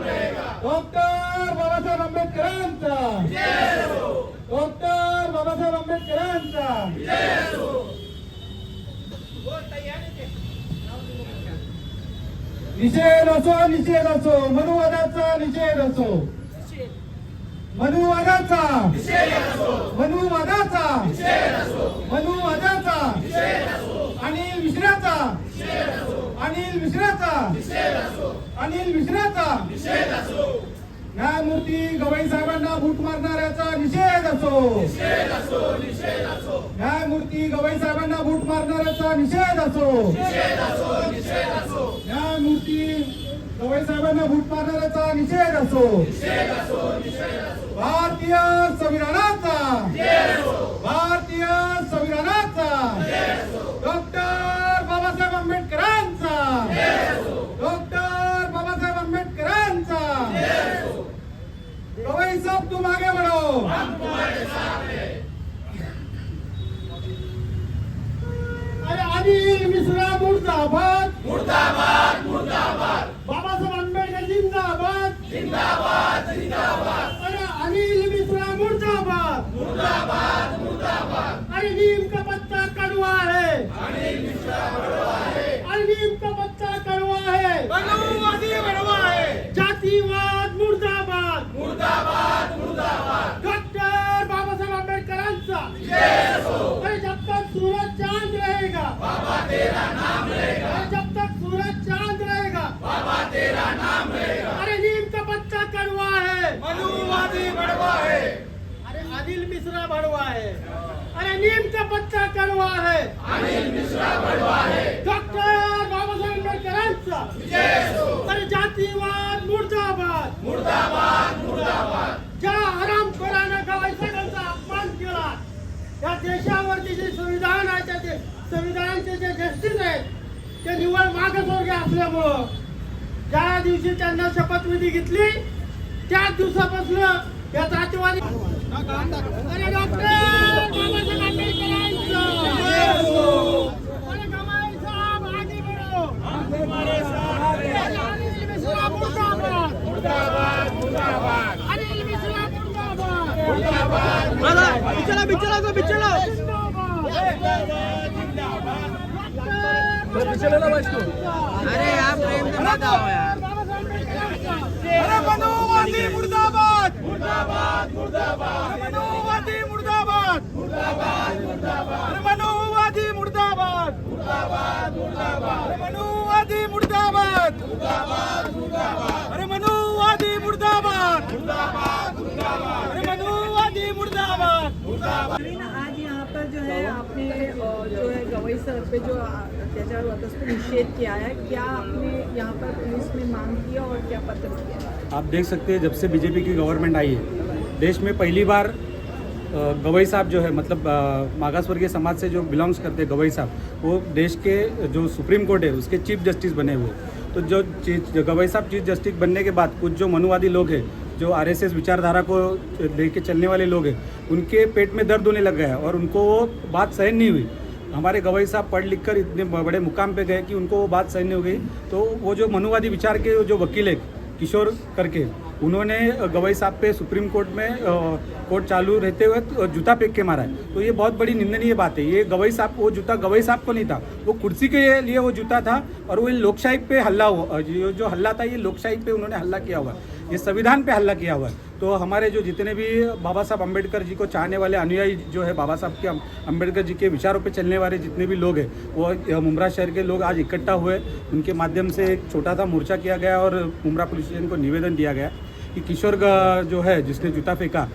रहेगा, डॉक्टर बाबासाहेब आंबेडकरांचा, डॉक्टर बाबासाहेब आंबेडकरांचा. निषेध असो, मनुवादाचा निषेध असो, मनुवादाचा अनिल मिश्राचा न्यायमूर्ती गवई साहेबांना बूट मारणाऱ्याचा निषेध असो, न्यायमूर्ती गवई साहेबांना बूट मारणाऱ्याचा निषेध असो, न्यायमूर्ती गवई साहेबांना बूट मारणाऱ्याचा निषेध असो. भारतीय संविधानाचा, डॉक्टर बाबासाहेब आंबेडकरांचा, डॉक्टर बाबासाहेब आंबेडकरांचा. गवई साहब तुम आगे बढ़ो, हम तुम्हारे साथ हैं. अरे अनिल मिश्रा मुर्दाबाद, बाबासाहेब आंबेडकर जिंदाबाद. अरे अनिल मिश्रा मुर्दाबाद. अरे नीम का पत्ता कड़वा है, नीम का पत्ता कड़वा है, जातीवाद मुर्दाबाद. डॉक्टर बाबासाहेब आंबेडकरांचा. अरे जब तक सूरज चांद रहेगा, जब तक सूरज चांद रहेगा, अरे नीम का पत्ता कड़वा है, मनुवादी बड़वा है. अरे अनिल मिश्रा बड़वा है, अरे नीम का पत्ता कड़वा है, डॉक्टर बाबासाहेब आंबेडकरांचा. अरे जातीवाद मुर्दाबाद. ज्या हरामखोरानं गवई साहेबांचा अपमान केला, या देशावरती जे संविधान आहे, त्या संविधानाचे जे जस्टिस आहेत ते निव्वळ मागासवर्गीय असल्यामुळं ज्या दिवशी त्यांना शपथविधी घेतली त्याच दिवसापासून या जातीवादी. अरे डॉक्टर बाबासाहेब आंबेडकरांचा. अरे गवई साहब आगे बढ़ो, अनिल मिश्रा मुर्दाबाद. अनिल मिश्रा मुर्दाबाद. बिचला अरे आप प्रेम से मत आओ यार. अरे मनुवादी मुर्दाबाद, मनुवादी मुर्दाबाद, अरे मनुवादी मुर्दाबाद, अरे मनुवादी मुर्दाबाद, अरे मनुवादी मुर्दाबाद, अरे मनुवादी मुर्दाबाद. आज यहाँ पर जो है आपने जो है गवई साहब पे जो अत्याचार हुआ था उसको निषेध किया है, क्या आपने यहाँ पर पुलिस में मांग किया और क्या पत्र किया? आप देख सकते हैं, जब से बीजेपी की गवर्नमेंट आई है देश में पहली बार गवई साहब जो है, मतलब मागासवर्गीय समाज से जो बिलोंग्स करते हैं गवई साहब, वो देश के जो सुप्रीम कोर्ट है उसके चीफ जस्टिस बने हुए. तो जो गवई साहब चीफ जस्टिस बनने के बाद कुछ जो मनुवादी लोग हैं, जो आरएसएस विचारधारा को लेके चलने वाले लोग हैं, उनके पेट में दर्द होने लग गया और उनको वो बात सहन नहीं हुई. हमारे गवई साहब पढ़ लिख कर इतने बड़े मुकाम पे गए कि उनको वो बात सहन नहीं हो गई. तो वो जो मनुवादी विचार के जो वकील है किशोर करके, उन्होंने गवई साहब पे सुप्रीम कोर्ट में कोर्ट चालू रहते हुए जूता फेंक के मारा है. तो ये बहुत बड़ी निंदनीय बात है. ये गवई साहब, वो जूता गवई साहब को नहीं था, वो कुर्सी के लिए वो जूता था. और वो लोकशाही पे हल्ला हुआ, जो हल्ला था ये लोकशाही पे उन्होंने हल्ला किया हुआ, ये संविधान पे हल्ला किया हुआ है. तो हमारे जो जितने भी बाबा साहब अम्बेडकर जी को चाहने वाले अनुयायी जो है, बाबा साहब के अम्बेडकर जी के विचारों पे चलने वाले जितने भी लोग हैं, वो मुमरा शहर के लोग आज इकट्ठा हुए. उनके माध्यम से एक छोटा सा मोर्चा किया गया और मुमरा पुलिस स्टेशन को निवेदन दिया गया कि किशोर जो है जिसने जूता फेंका,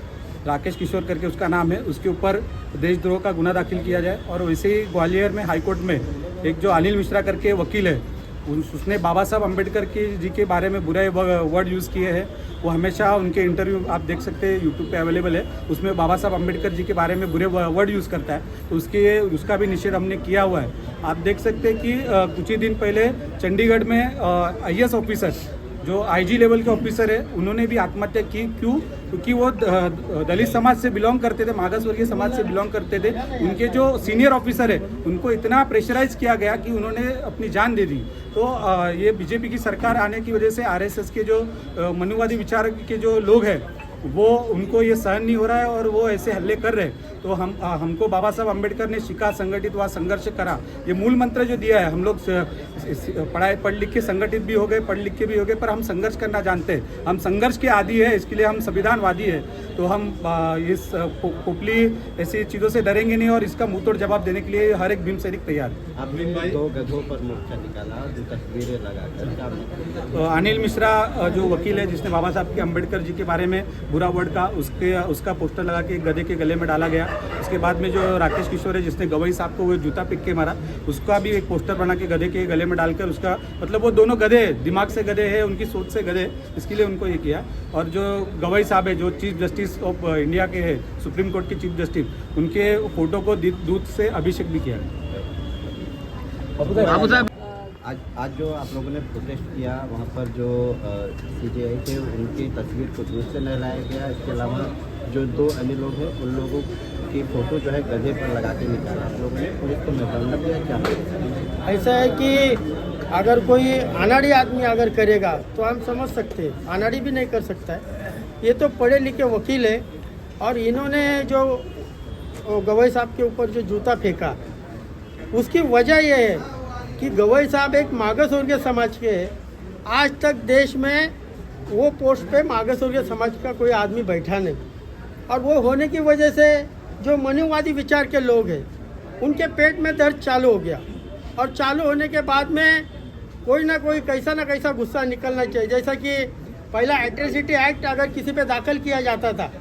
राकेश किशोर करके उसका नाम है, उसके ऊपर देशद्रोह का गुना दाखिल किया जाए. और वैसे ही ग्वालियर में हाईकोर्ट में एक जो अनिल मिश्रा करके वकील है, उसने बाबा साहब अम्बेडकर जी के बारे में बुरे वर्ड यूज़ किए हैं. वो हमेशा उनके इंटरव्यू आप देख सकते हैं, यूट्यूब पे अवेलेबल है, उसमें बाबा साहब अम्बेडकर जी के बारे में बुरे वर्ड यूज़ करता है. तो उसका भी निषेध हमने किया हुआ है. आप देख सकते हैं कि कुछ ही दिन पहले चंडीगढ़ में IAS ऑफिसर जो IG लेवल के ऑफिसर है, उन्होंने भी आत्महत्या की. क्यों? क्योंकि वो दलित समाज से बिलोंग करते थे, मागासवर्गीय समाज से बिलोंग करते थे. उनके जो सीनियर ऑफिसर है उनको इतना प्रेशराइज किया गया कि उन्होंने अपनी जान दे दी. तो ये बीजेपी की सरकार आने की वजह से आरएसएस के जो मनुवादी विचार के जो लोग हैं वो उनको ये सहन नहीं हो रहा है और वो ऐसे हल्ले कर रहे हैं। तो हमको बाबा साहब अम्बेडकर ने शिका संगठित व संघर्ष करा, ये मूल मंत्र जो दिया है, हम लोग पढ़ लिख के संगठित भी हो गए, पढ़ लिख के भी हो गए, पर हम संघर्ष करना जानते हैं, हम संघर्ष के आदी है, इसके लिए हम संविधानवादी है। तो हम इस पोपली ऐसी चीज़ों से डरेंगे नहीं और इसका मुंह तोड़ जवाब देने के लिए हर एक भीम सैनिक तैयार है। आपने 2 गधों पर मोर्चा निकाला, जो तस्वीरें लगाकर क्या मतलब? तो अनिल मिश्रा जो वकील है जिसने बाबा साहब के अम्बेडकर जी के बारे में बुरा वर्ड का उसका पोस्टर लगा के गधे के गले में डाला गया। उसके बाद में जो राकेश किशोर है जिसने गवई साहब को वो जूता पिक के मारा, उसका भी एक पोस्टर बना के गधे के गले में डालकर उसका मतलब वो दोनों गधे दिमाग से गधे हैं, उनकी सोच से गधे, इसके लिए उनको ये किया। और जो गवई साहब है जो चीफ जस्टिस ऑफ इंडिया के हैं, सुप्रीम कोर्ट के चीफ जस्टिस, उनके फोटो को दूध से अभिषेक भी किया। बाबू साहब आज जो आप लोगों ने प्रोटेस्ट किया, वहाँ पर जो सीजेआई थे उनकी तस्वीर को दूध से नहलाया गया। इसके अलावा जो 2 अन्य लोग हैं उन लोगों की फ़ोटो जो है गधे पर लगा के निकाला। आप लोगों ने पुलिस को मैदान दिया क्या? ऐसा है कि अगर कोई अनाड़ी आदमी अगर करेगा तो हम समझ सकते हैं, अनाड़ी भी नहीं कर सकता है। ये तो पढ़े लिखे वकील है और इन्होंने जो गवई साहब के ऊपर जो जूता फेंका, उसकी वजह ये है कि गवई साहब एक मागास वर्गीय समाज के हैं। आज तक देश में वो पोस्ट पे मागास वर्गीय समाज का कोई आदमी बैठा नहीं, और वो होने की वजह से जो मनुवादी विचार के लोग हैं उनके पेट में दर्द चालू हो गया, और चालू होने के बाद में कोई ना कोई कैसा ना कैसा गुस्सा निकलना चाहिए। जैसा कि पहला एट्रोसिटी एक्ट अगर किसी पे दाखिल किया जाता था,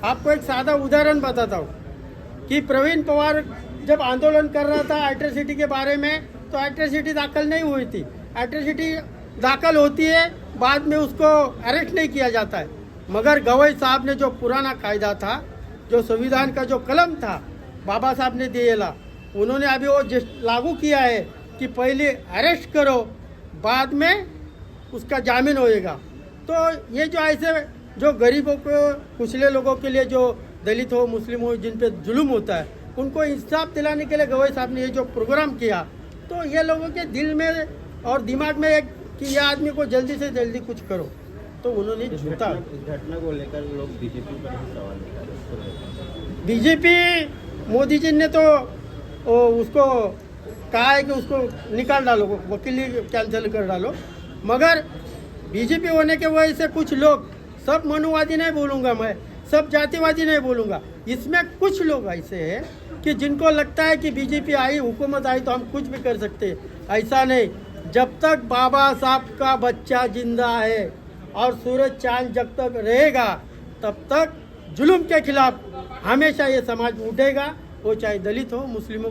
आपको एक सादा उदाहरण बताता हूँ कि प्रवीण पवार जब आंदोलन कर रहा था एट्रोसिटी के बारे में, तो एट्रोसिटी दाखिल नहीं हुई थी। एट्रोसिटी दाखिल होती है, बाद में उसको अरेस्ट नहीं किया जाता है। मगर गवई साहब ने जो पुराना कायदा था, जो संविधान का जो कलम था बाबा साहब ने दिएला, उन्होंने अभी वो लागू किया है कि पहले अरेस्ट करो, बाद में उसका जामीन होएगा। तो ये जो ऐसे जो गरीबों को, कुचले लोगों के लिए, जो दलित हो, मुस्लिम हो, जिन पे जुल्म होता है, उनको इंसाफ दिलाने के लिए गवई साहब ने ये जो प्रोग्राम किया, तो ये लोगों के दिल में और दिमाग में एक कि ये आदमी को जल्दी से जल्दी कुछ करो, तो उन्होंने झूठा। इस घटना को लेकर लोग बीजेपी पर ही सवाल निकाले। बीजेपी मोदी जी ने तो उसको कहा है कि उसको निकाल डालो, वकीली कैंसिल कर डालो। मगर बीजेपी होने के वजह से कुछ लोग, सब मनुवादी नहीं बोलूँगा मैं, सब जातिवादी नहीं बोलूँगा, इसमें कुछ लोग ऐसे हैं कि जिनको लगता है कि बीजेपी आई, हुकूमत आई तो हम कुछ भी कर सकते हैं। ऐसा नहीं, जब तक बाबा साहब का बच्चा जिंदा है और सूरज चांद जब तक रहेगा, तब तक जुल्म के खिलाफ हमेशा ये समाज उठेगा, वो चाहे दलित हो, मुस्लिम हो।